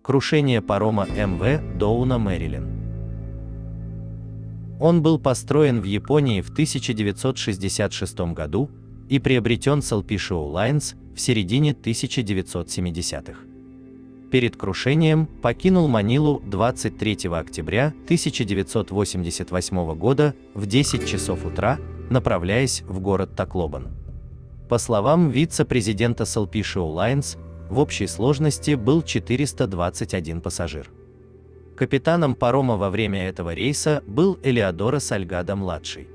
Крушение парома МВ Доуна, Мэрилин. Он был построен в Японии в 1966 году и приобретен Salpishio Lines в середине 1970-х. Перед крушением покинул Манилу 23 октября 1988 года в 10 часов утра, направляясь в город Таклобан. По словам вице-президента Salpishio Lines, в общей сложности был 421 пассажир. Капитаном парома во время этого рейса был Элеодоро Сальгадо-младший.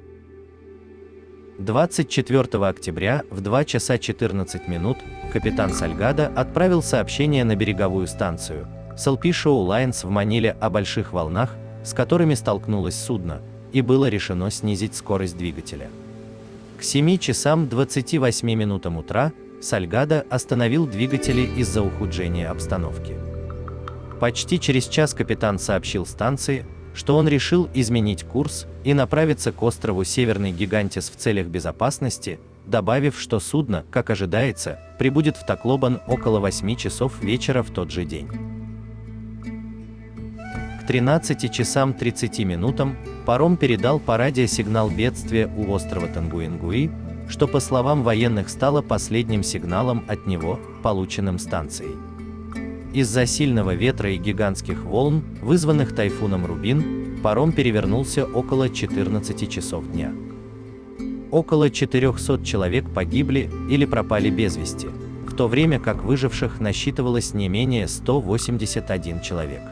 24 октября в 2 часа 14 минут капитан Сальгадо отправил сообщение на береговую станцию Salpishio Lines в Маниле о больших волнах, с которыми столкнулось судно, и было решено снизить скорость двигателя. К 7 часам 28 минутам утра Сальгадо остановил двигатели из-за ухудшения обстановки. Почти через час капитан сообщил станции, что он решил изменить курс и направиться к острову Северный Гигантес в целях безопасности, добавив, что судно, как ожидается, прибудет в Таклобан около 8 часов вечера в тот же день. К 13 часам 30 минутам паром передал по радио сигнал бедствия у острова Тангуингуи, что, по словам военных, стало последним сигналом от него, полученным станцией. Из-за сильного ветра и гигантских волн, вызванных тайфуном Рубин, паром перевернулся около 14 часов дня. Около 400 человек погибли или пропали без вести, в то время как выживших насчитывалось не менее 181 человек.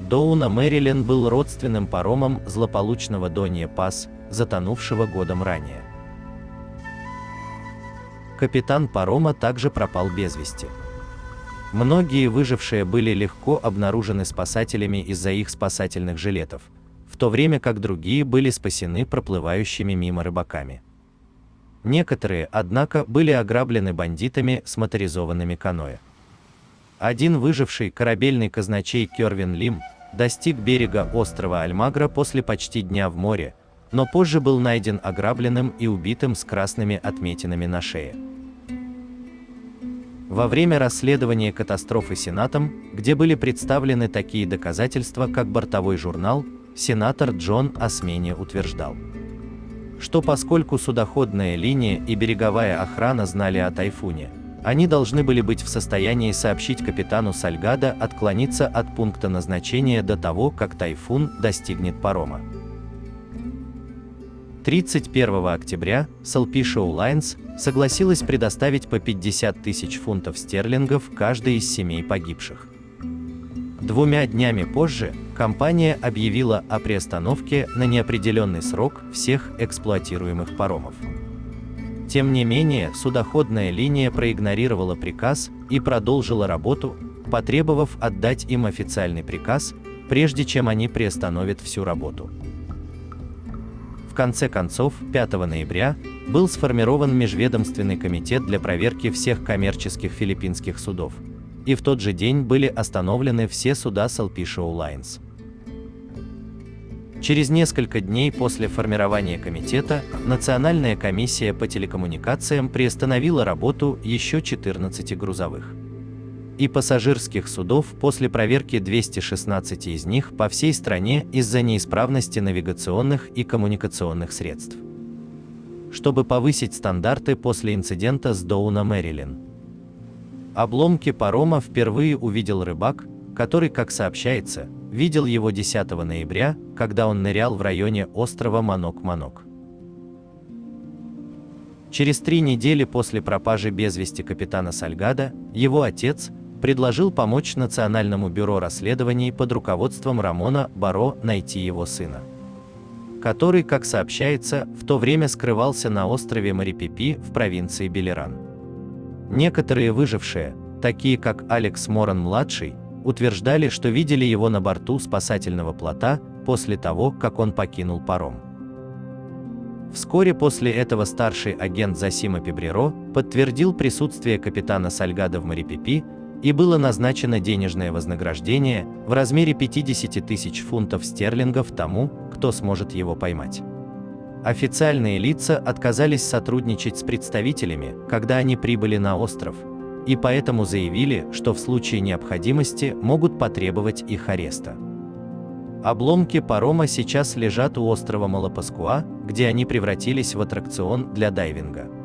Доуна, Мэрилин был родственным паромом злополучного Донья Пас, затонувшего годом ранее. Капитан парома также пропал без вести. Многие выжившие были легко обнаружены спасателями из-за их спасательных жилетов, в то время как другие были спасены проплывающими мимо рыбаками. Некоторые, однако, были ограблены бандитами с моторизованными каноэ. Один выживший корабельный казначей Кервин Лим достиг берега острова Альмагро после почти дня в море, но позже был найден ограбленным и убитым с красными отметинами на шее. Во время расследования катастрофы Сенатом, где были представлены такие доказательства, как бортовой журнал, сенатор Джон Осмени утверждал, что поскольку судоходная линия и береговая охрана знали о тайфуне, они должны были быть в состоянии сообщить капитану Сальгадо отклониться от пункта назначения до того, как тайфун достигнет парома. 31 октября Salpishio Lines согласилась предоставить по 50 тысяч фунтов стерлингов каждой из семей погибших. 2 днями позже компания объявила о приостановке на неопределенный срок всех эксплуатируемых паромов. Тем не менее, судоходная линия проигнорировала приказ и продолжила работу, потребовав отдать им официальный приказ, прежде чем они приостановят всю работу. В конце концов, 5 ноября был сформирован межведомственный комитет для проверки всех коммерческих филиппинских судов, и в тот же день были остановлены все суда Salpishio Lines. Через несколько дней после формирования комитета Национальная комиссия по телекоммуникациям приостановила работу еще 14 грузовых и пассажирских судов после проверки 216 из них по всей стране из-за неисправности навигационных и коммуникационных средств. Чтобы повысить стандарты после инцидента с Доуна, Мэрилин. Обломки парома впервые увидел рыбак, который, как сообщается, видел его 10 ноября, когда он нырял в районе острова Манок-Манок. Через 3 недели после пропажи без вести капитана Сальгадо, его отец предложил помочь Национальному бюро расследований под руководством Рамона Баро найти его сына, который, как сообщается, в то время скрывался на острове Марипипи в провинции Билеран. Некоторые выжившие, такие как Алекс Моран-младший, утверждали, что видели его на борту спасательного плота после того, как он покинул паром. Вскоре после этого старший агент Зосимо Пебреро подтвердил присутствие капитана Сальгадо в Марипипи, и было назначено денежное вознаграждение в размере 50 тысяч фунтов стерлингов тому, кто сможет его поймать. Официальные лица отказались сотрудничать с представителями, когда они прибыли на остров, и поэтому заявили, что в случае необходимости могут потребовать их ареста. Обломки парома сейчас лежат у острова Малапаскуа, где они превратились в аттракцион для дайвинга.